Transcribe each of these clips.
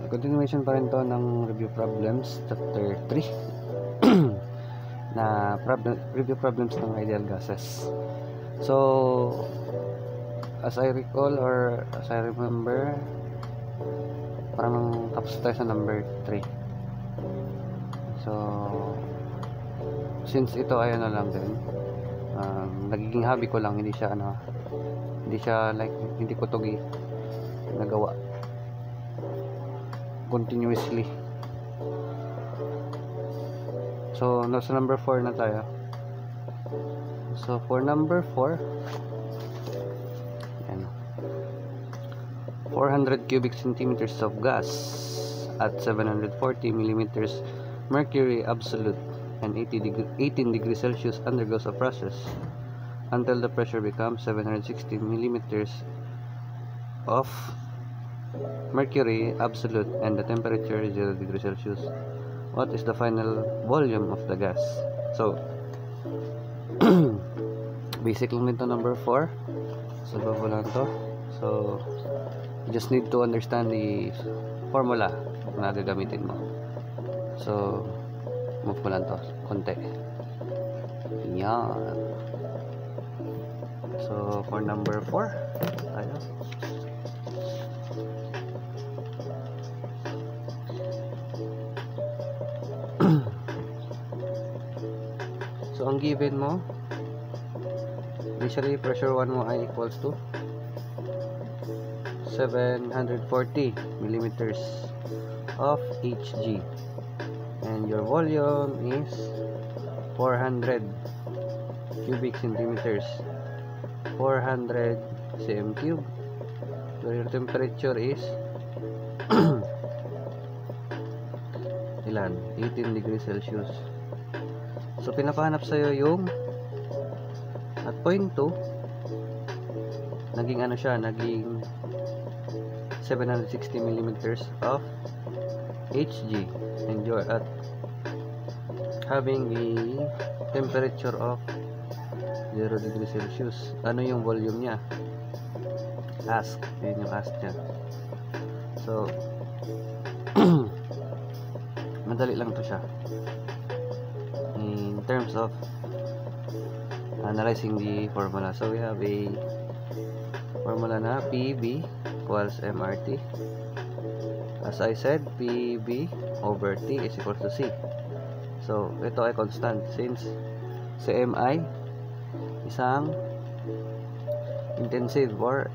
Continuation pa rin to ng review problems chapter 3 na review problems ng ideal gases. So as I recall or as I remember, parang tapos tayo sa number 3. So since ito ay ano lang din, nagiging hobby ko lang, hindi siya like hindi ko to nagawa continuously. So nasa number 4 na tayo. So for number 4, yan, 400 cubic centimeters of gas at 740 millimeters mercury absolute and 18 degrees Celsius undergoes a process until the pressure becomes 760 millimeters of mercury absolute and the temperature is 0 degrees Celsius. What is the final volume of the gas? So basic lang nito number 4. So bago lang to. So you just need to understand the formula na gagamitin mo. So move ko lang to konti. Yan. So for number 4 tayo. So ang given mo, initially pressure 1 mo ay equals to 740 millimeters of Hg and your volume is 400 cubic centimeters, 400 cm cube. So your temperature is ilan? 18 degrees Celsius. So pinapahanap sa'yo yung at point 2, naging ano siya, naging 760 millimeters of Hg and you're at having a temperature of 0 degrees Celsius. Ano yung volume niya? Ask. Yun yung ask niya. So madali lang to siya in terms of analyzing the formula. So we have a formula na PV equals MRT. As I said, PV over T is equal to C. So ito ay constant since si MI isang intensive or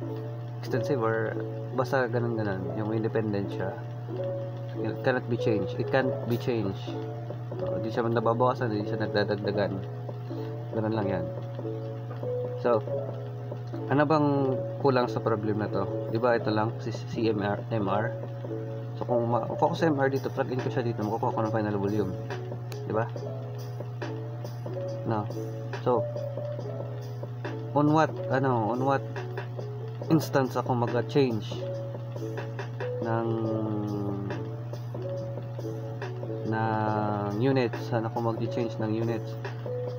extensive or basta ganun yung independent siya. It cannot be changed. It can't be changed. Hindi siya nababawasan, hindi siya nagdadagdagan. Ganun lang yan. So ano bang kulang sa problem na to? Diba ito lang si MR. So kung makukuha ko sa MR dito, plug in ko siya dito, makukuha ko ng final volume. Diba? No. So on what instance ako mag-change ng units, saan ako mag-change ng units?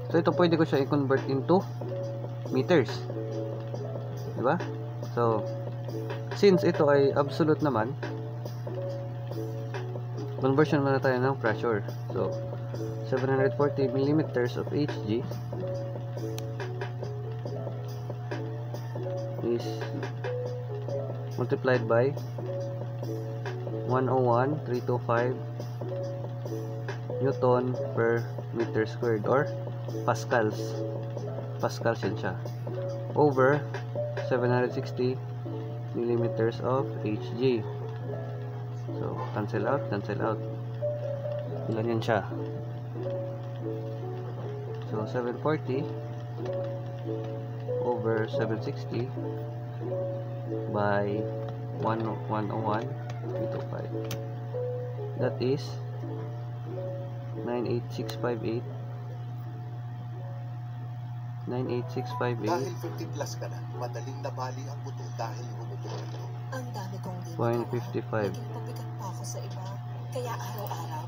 So ito pwede ko siya i-convert into meters, diba? So since ito ay absolute naman, conversion muna tayo ng pressure. So 740 millimeters of Hg is multiplied by 101,325 Newton per meter squared or pascals yun siya, over 760 millimeters of Hg. So cancel out, ilan yan siya? So 740 over 760 by 101,325, that is 98658. Dahil 50 plus ka na, madaling nabali ang buto dahil humutulo ito. Ang dami kong ginagawa. 0.55. Naging pabigat pa ako sa iba. Kaya araw-araw.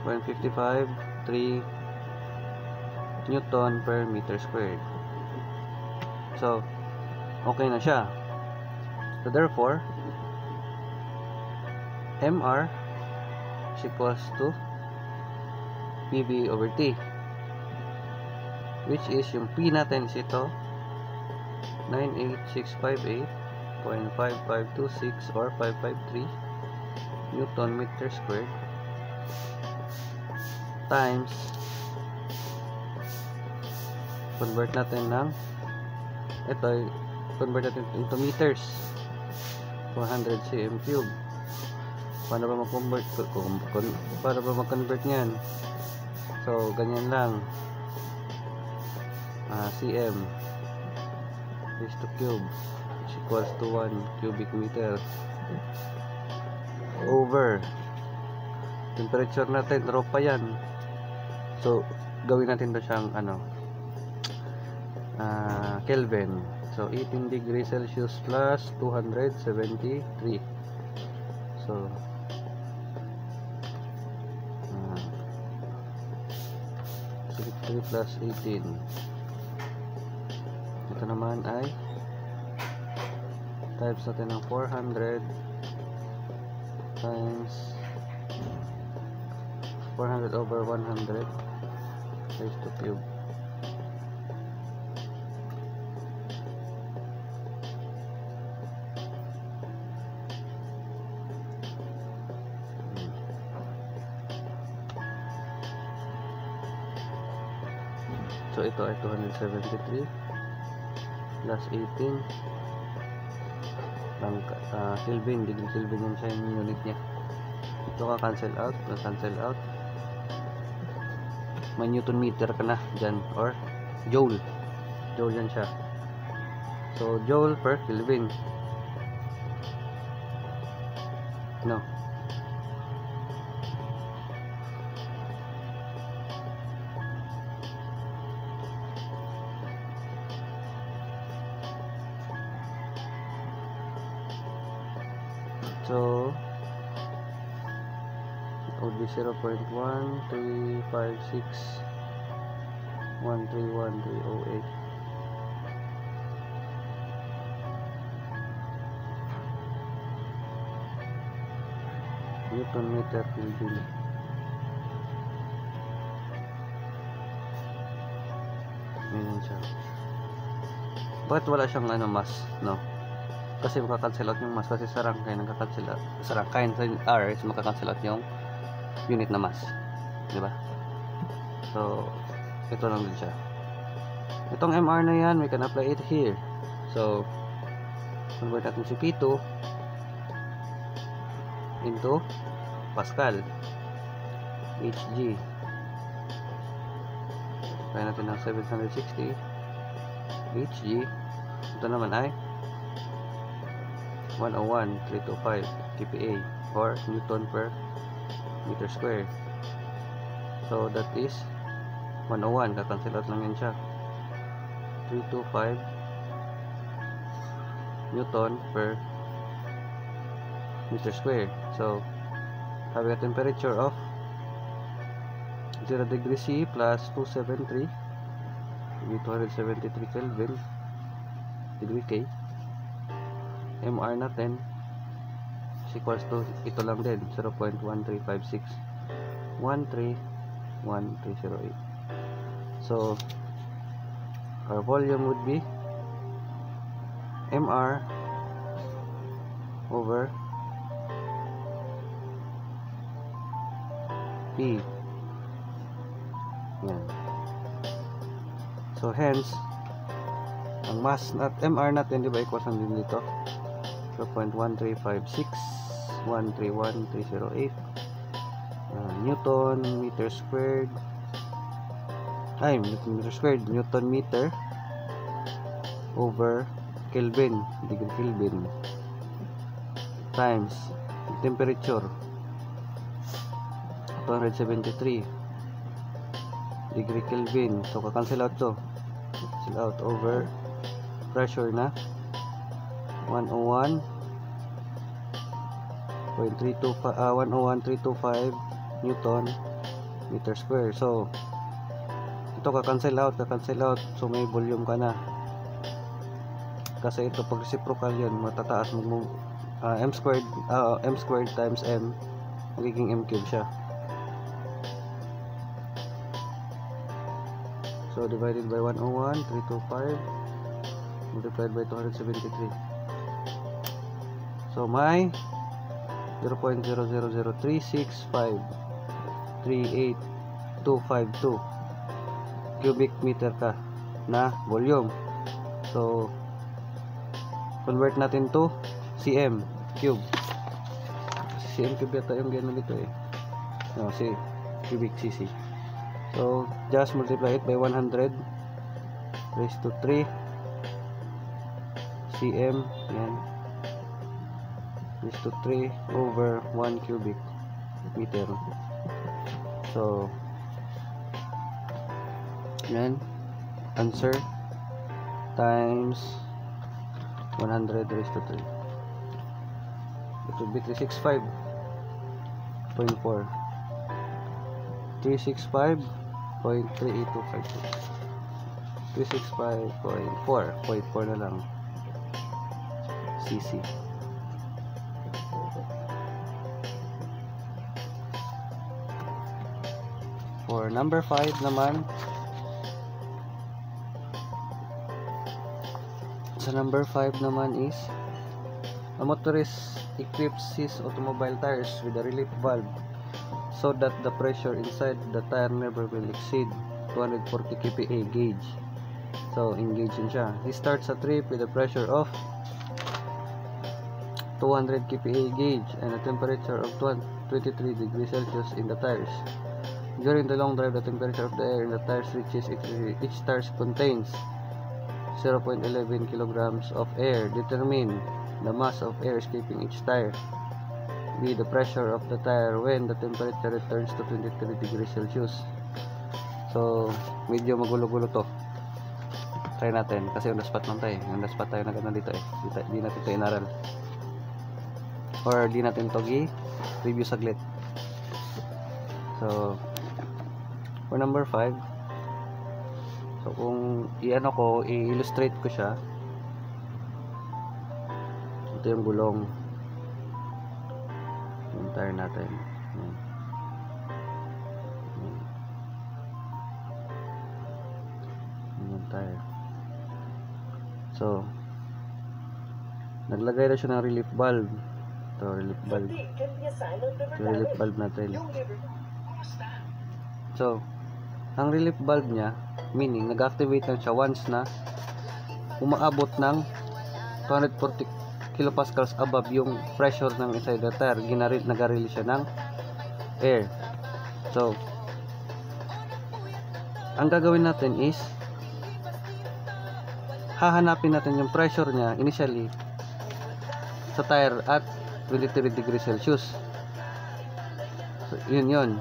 0.55, 3 Newton per meter squared. So okay na siya. So therefore, MR is equals to PV over T, which is yung P natin is ito 98658.5526 or 553 Newton meter squared times, convert natin ng ito, convert natin into meters, 400 cm cube. Paano ba mag-convert? Paano ba mag-convert niyan? So ganyan lang, cm raised to cube is equals to 1 cubic meter over temperature natin, raw pa yan. So gawin natin to siyang Kelvin. So 18 degrees Celsius plus 273. So 3 plus 18. Ito naman ay times natin ng 400 times 400 over 100 raised to cube. So ito ay 273 plus 18 ng Kelvin, degree Kelvin yung siya yung unit niya. Ito ka cancel out, may Newton meter ka na dyan, or Joule yan siya. So Joule per Kelvin, no, so it would be 0.13561311308. Newton meter Kelvin. Ganyan siya. Bakit wala siyang mass, no? Kasi makakancel out yung mass, kasi sa Rankine nakakancel out. Sa Rankine sa R is makakancel out yung unit na mass, di ba? So ito lang din siya. Itong MR na yan, we can apply it here. So convert natin si P2 into Pascal, Hg. Kaya natin ng 760 Hg. Ito naman ay 101,325 kPa or Newton per meter square. So that is 101, kakancel out lang yan siya. 325 Newton per meter square. So having a temperature of 0 degrees C plus 273 273 Kelvin degree K, MR natin is equals to ito lang din, 0.1356 131308. So our volume would be MR over P. Yan. So hence ang mass at MR natin, di ba, equals lang din dito 0.1356 131308 Newton meter squared, Newton meter over Kelvin, degree Kelvin, times temperature 273 degree Kelvin. So kakancel out to, cancel out over pressure na 101.325 Newton meter square. So ito kakancel out, so may volume ka na. Kasi ito pag reciprocal yun, matataas m squared times m, magiging m cube siya. So divided by 101, 325 multiplied by 273. So may 0.00036538252 cubic meter ka na volume. So convert natin to cm cube. Cm cube yata yung gano'n dito eh. No, cubic cc. So just multiply it by 100 raised to 3 cm, yan, raised to 3 over 1 cubic meter. So yan, answer times 100 raised to 3, it will be 365.4 365.38252 365.4 na lang cc. For number 5 naman, sa number 5 naman is a motorist equips his automobile tires with a relief valve so that the pressure inside the tire never will exceed 240 kPa gauge. So engage yun siya. He starts a trip with a pressure of 200 kPa gauge and a temperature of 23 degrees Celsius in the tires. During the long drive, the temperature of the air in the tires reaches each tire contains 0.11 kilograms of air. Determine the mass of air escaping each tire. B. The pressure of the tire when the temperature returns to 23 degrees Celsius. So, medyo magulo-gulo to. Try natin. Kasi on the spot lang tayo. On the spot tayo na gano'n dito eh. Di natin ito inaral. Or di natin ito review saglit. So, for number 5, so kung i-illustrate ko siya, ito yung gulong yung tire natin. Yung tire. So naglagay na siya ng relief valve. Ito relief valve. Ito relief valve natin. So ang relief valve niya, meaning nag-activate lang siya once na umaabot ng 240 kilopascals above yung pressure ng inside the tire. Nag-release siya ng air. So ang gagawin natin is hahanapin natin yung pressure niya initially sa tire at 23 degrees Celsius. So yun.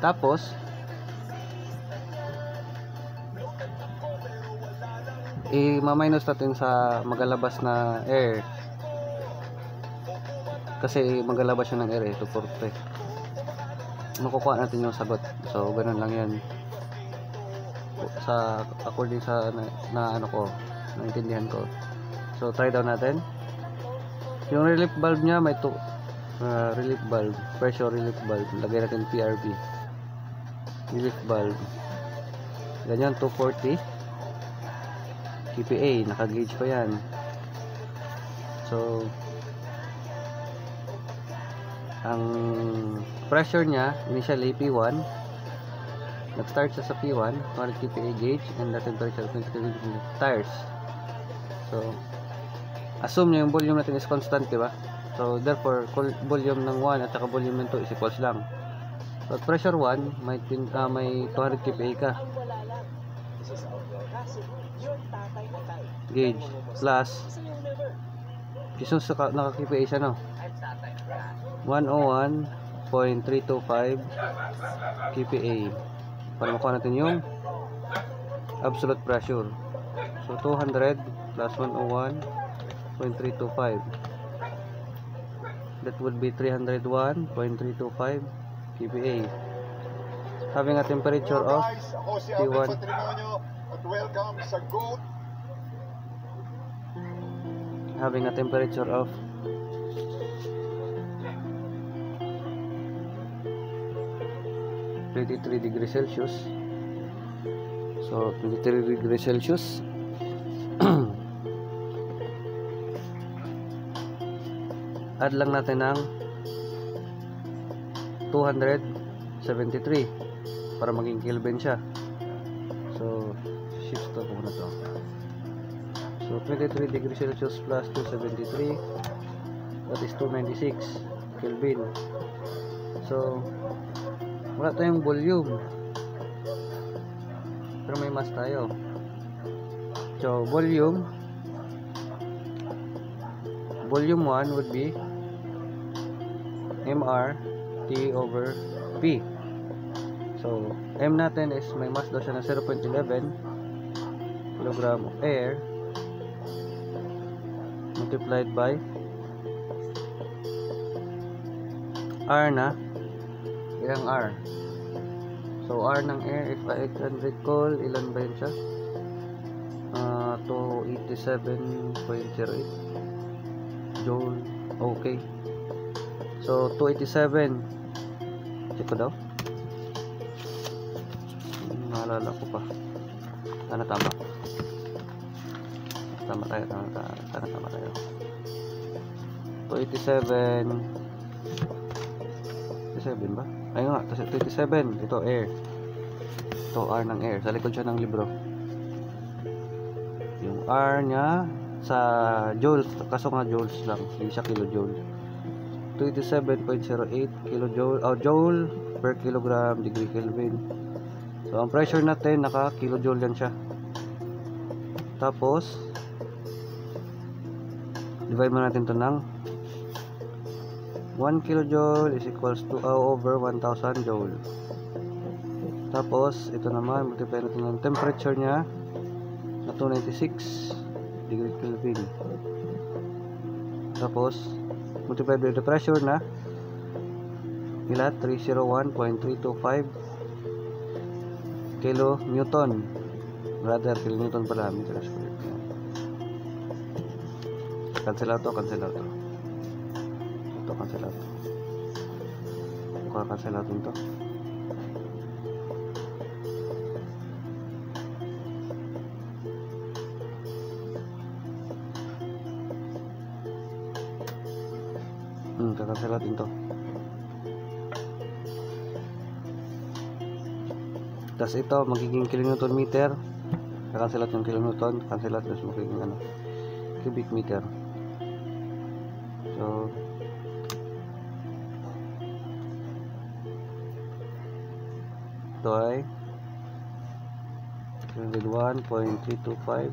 Tapos i-minus natin sa magalabas na air kasi magalabas siya ng air eh, 240. Makukuha natin yung sagot. So ganun lang yan sa according sa naintindihan ko. So try daw natin yung relief valve niya. May relief valve, pressure relief valve, lagay natin PRV relief valve, ganyan 240 kPa, naka-gauge pa yan. So ang pressure niya initially P1, nag-start siya sa P1 200 kPa gauge and the temperature 23 tires. So assume niya yung volume natin is constant, diba? So therefore volume ng 1 at saka volume ng 2 is equals lang. So at pressure 1 may 200 kPa ka gauge plus Jesus naka-kPa siya, no? 101.325 kPa para makuha natin yung absolute pressure. So 200 plus 101.325, that would be 301.325 kPa. having a temperature of Guys, ako si Alvin T1. Patrimonio at welcome sa GOAT. Having a temperature of 23 degrees Celsius. So 23 degrees Celsius. Add lang natin ng 273 para maging Kelvin siya. So shift to muna to. So 23 degrees Celsius plus 273, that is 296 Kelvin. So wala tayong volume, pero may mass tayo. So volume 1 would be mR T over P. So M natin is may mass daw siya na 0.11 kilogram of air multiplied by R na ilang R. So R ng air, if I can recall, ilan ba yun siya? 287.08 joule. Okay, so 287, check ko daw, naalala ko pa. Sana tama tayo. 287 ba? Ayun nga, 27. Ito air. Ito R ng air. Sa likod siya ng libro. Yung R niya sa joules, kaso nga joules lang, hindi siya kilojoule. 27.08 kilojoule, joule per kilogram degree Kelvin. So ang pressure natin naka kilojoule yan siya. Tapos divide mo natin to ng 1 kilojoule is equals to over 1000 joule. Tapos ito naman multiply natin ng temperature niya na 296 degree Kelvin. Tapos multiply by the pressure na ila 301.325 kilo Newton. Rather kilo Newton pala, meters per minute. Cancel out to. Cancel out to. Kakancel natin to. Tapos ito magiging kilonewton meter. Kakancel out yung kilonewton, cancel out, tapos magiging cubic meter. So ito ay 101.325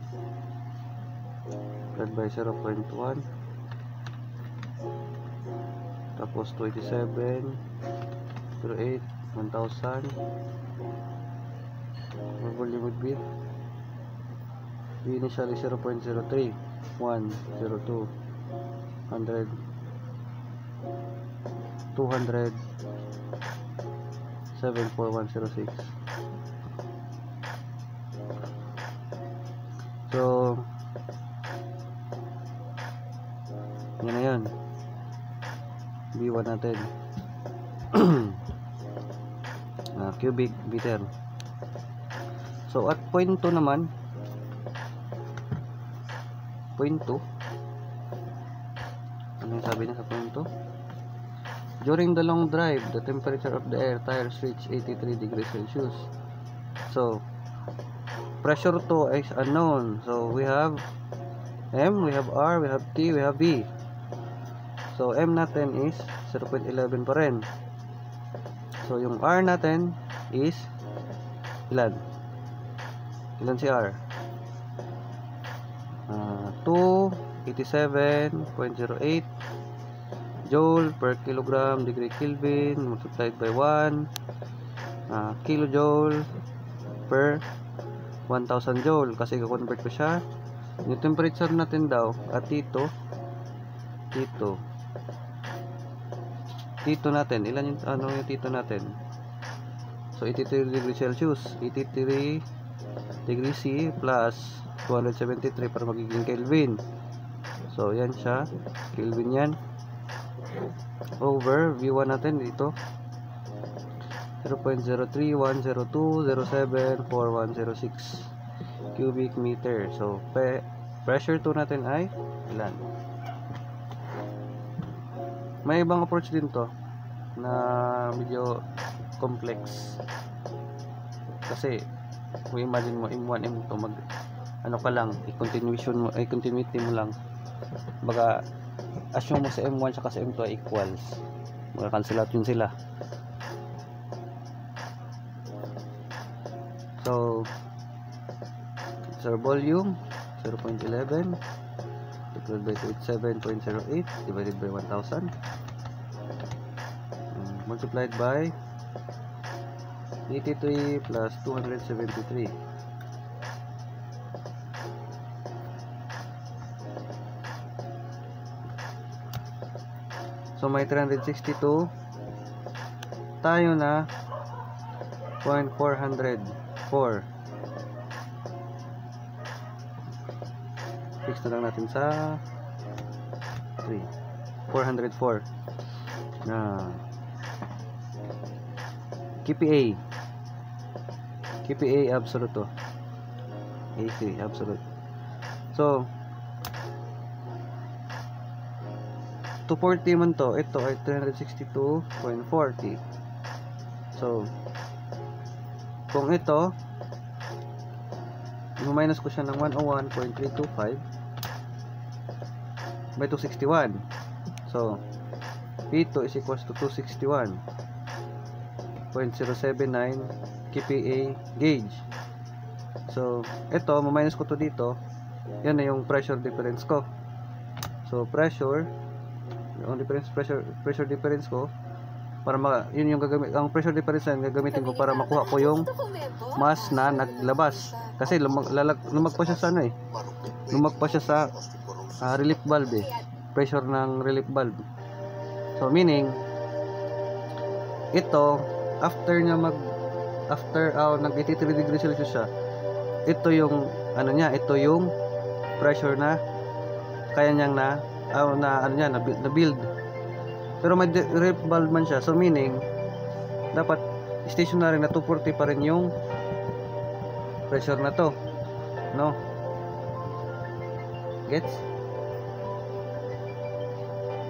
divided by 0.1, tapos 27.08 1000. Our volume would be initially 0.03 1 02 100 200 74106. So yan na yan, B1 natin. Cubic meter. So at point 2 naman, point 2, ano yung sabi niya sa point 2? During the long drive, the temperature of the air tires reach 83 degrees Celsius. So pressure 2 is unknown. So we have M, we have R, we have T, we have B. So M natin is 0.11 pa rin. So yung R natin is ilan? Ilan si R? 287.08 joule per kilogram degree Kelvin multiplied by 1 kilojoule per 1000 joule, kasi i-convert ko siya. Yung temperature natin daw at dito natin, ilan yung yung tito natin? So 83 degrees Celsius, 83 degrees C plus 273 para magiging Kelvin. So yan siya, Kelvin yan. Over V1 natin dito 0.031020741106 cubic meter. So pressure 2 natin ay ilan? May ibang approach din to na medyo complex, kasi kung imagine mo M1 M2 mag ano ka lang, continuity mo lang, baga assume mo sa M1 saka sa M2 ay equals, mag-cancel out yun sila. So it's our volume 0.11 divided by 87.08 divided by 1000 multiplied by 83 plus 273. So may 362 tayo na 0.404. Fix na lang natin sa 3 404 na KPA absolute to, AC absolute. So 240 man to, ito ay 362.40. So kung ito minus ko siya ng 101.325 by 261, so P2 is equals to 261.079 kPa gauge. So ito minus ko to dito, yan na yung pressure difference ko. So pressure difference ko para yun yung gagamit, ang pressure difference na gagamitin ko para makuha ko yung mass na naglabas, kasi lumagpa siya sa ano lumagpa siya sa relief valve pressure ng relief valve. So meaning ito after nag 83 degrees Celsius siya, ito yung ano niya, ito yung pressure na kaya niyang na build. Pero may relief valve man siya, so meaning dapat stationary na 240 pa rin yung pressure na to, no? Gets?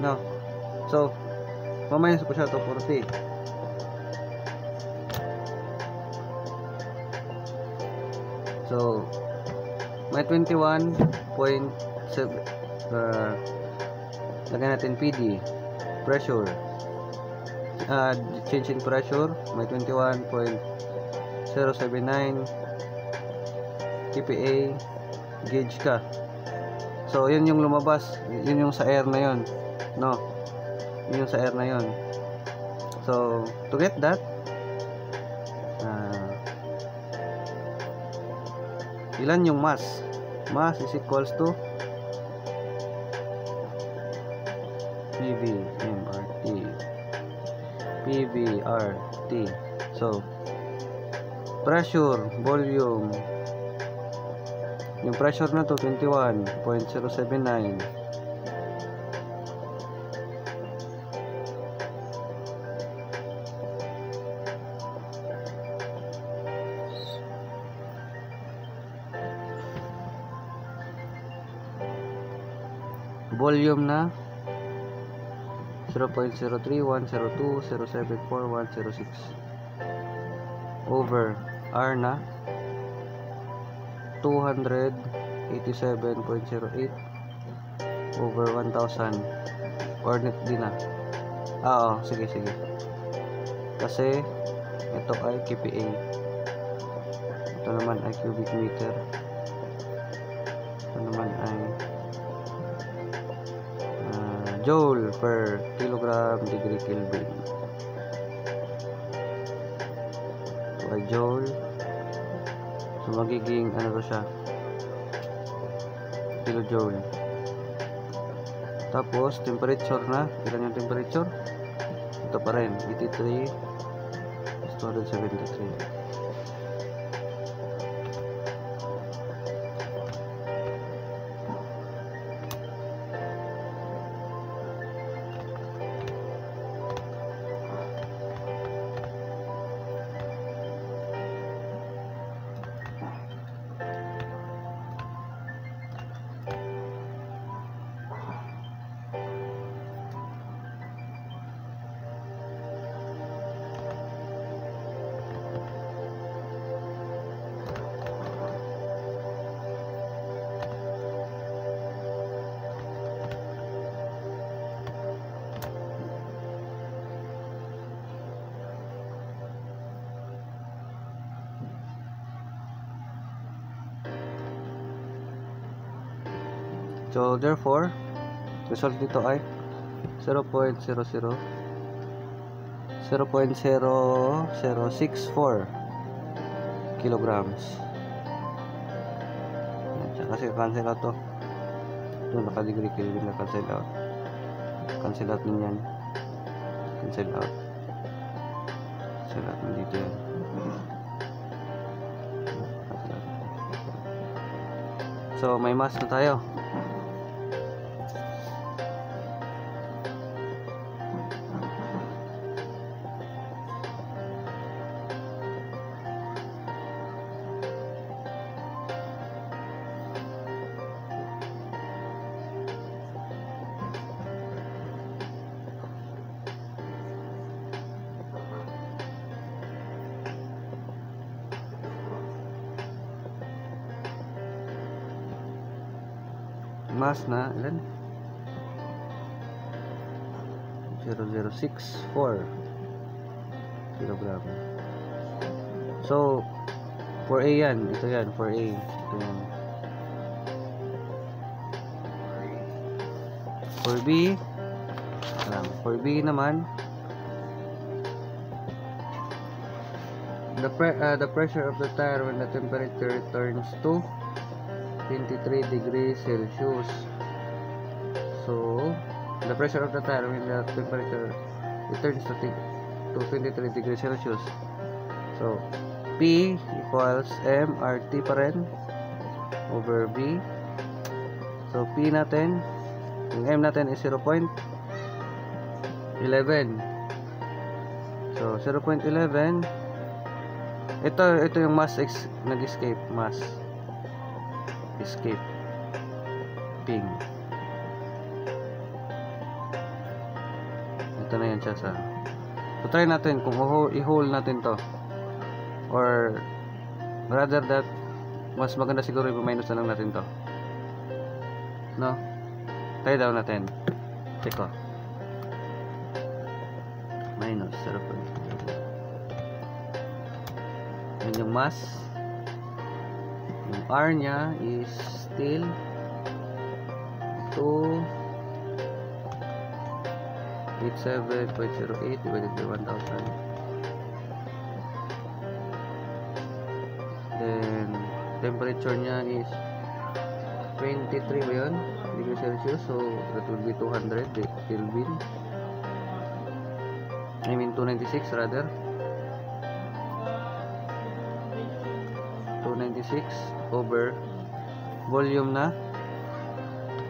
No. So mamayos ko siya 240. So may 21.7 lagyan natin PD pressure, change in pressure, may 21.079 kPa gauge ka. So yun yung lumabas, yun yung sa air na yun, no? Yun yung sa air na yun. So to get that, ilan yung mass is equals to PVRT. So pressure, volume, yung pressure na to 21.079, volume na 0.031020741106 over R na 287.08 over 1000. Coordinate din na. Oo, sige. Kasi ito ay kPa. Ito naman ay cubic meter. Ito naman ay joule per kilogram degree Kelvin. So ay joule, so magiging ano to siya, kilojoule. Tapos temperature na, ilan yung temperature? Ito pa rin 83 273. So therefore, result dito ay 0.00 0.0064 kilograms. Kasi cancel out to. Ito naka-degree Kelvin na cancel out. Cancel out din yan. Cancel out. Cancel out dito yan. So may mass na tayo. Mass na ilan? 0064 kilogram. So for A yan, ito yan, for A ito yan. For B for B naman, the pressure of the tire when the temperature returns to 23 degrees Celsius. So the pressure of the tire when the temperature returns to 23 degrees Celsius. So P equals MRT pa rin over B. So P natin, yung M natin is 0.11. So 0.11. Ito yung mass nag-escape, mass escape ping. Ito na yan siya sa. So try natin kung i-hold natin to, or rather that mas maganda siguro i-minus na lang natin to, no? Try down natin. Check ko. Minus 0. Yan yung mass. Yung R nya is still 287.08 divided by 1000. Then temperature nya is 23 ba yun? Degrees Celsius, so that would be 200 Kelvin. I mean 296 rather. 296 over volume na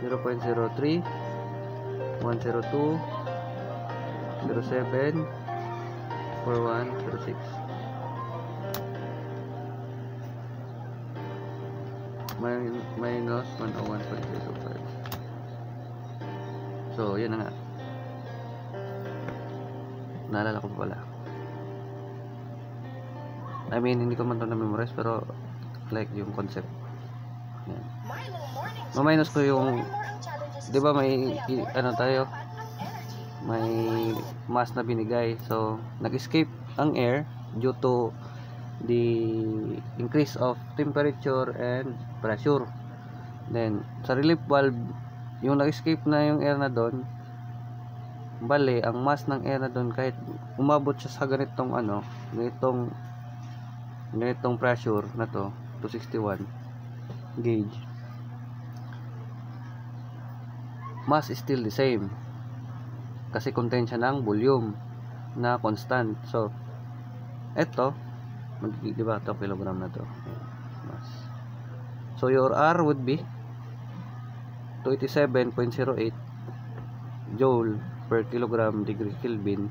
0.03 102 07 4106 minus 101.025. So yun na nga, naalala ko pa pala. I mean, hindi ko man ito na-memorize, pero like yung concept. Yan. Ma-minus ko yung, di ba may ano tayo, may mass na binigay. So nag-escape ang air due to the increase of temperature and pressure. Then sa relief valve, yung nag-escape na yung air na doon, bale ang mass ng air na doon, kahit umabot siya sa ganitong ano, ganitong pressure na to, 261 gauge, mass is still the same kasi contain siya ng volume na constant. So Ito, di ba ito kilogram na to? Mass. So your R would be 287.08 joule per kilogram degree Kelvin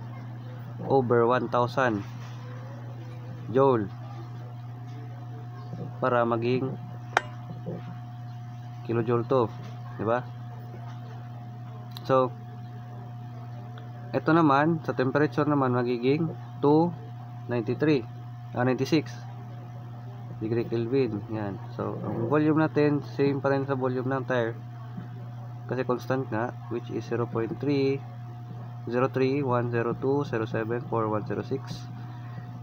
over 1000 joule para maging kilojoule to, di ba? So ito naman sa temperature naman magiging 96 degree Kelvin. Yan. So ang volume natin same pa rin sa volume ng tire kasi constant nga, which is 0.3 03102074106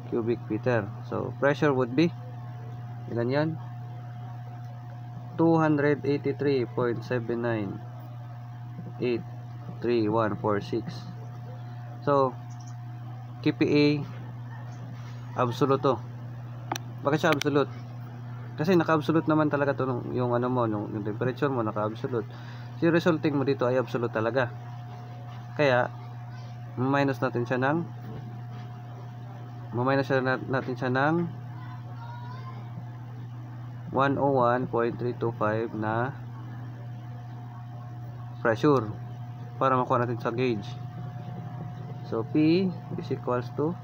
cubic meter. So pressure would be ilan yan? 283.79 So KPA absolute to. Bakit siya absolute? Kasi naka-absolute naman talaga to yung ano mo, yung temperature mo naka-absolute. So yung resulting mo dito ay absolute talaga. Kaya minus natin siya ng 101.325 na pressure para makuha natin sa gauge. So P is equals to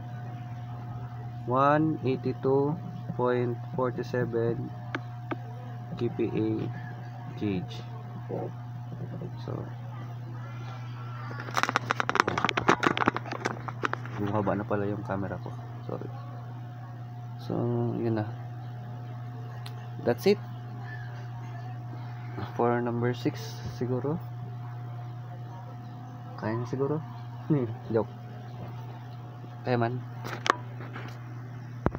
182.47 kPa gauge. So bumaba na pala yung camera ko, sorry. So yun na, that's it for number 6 siguro. Kaya na siguro. Joke. Kaya man.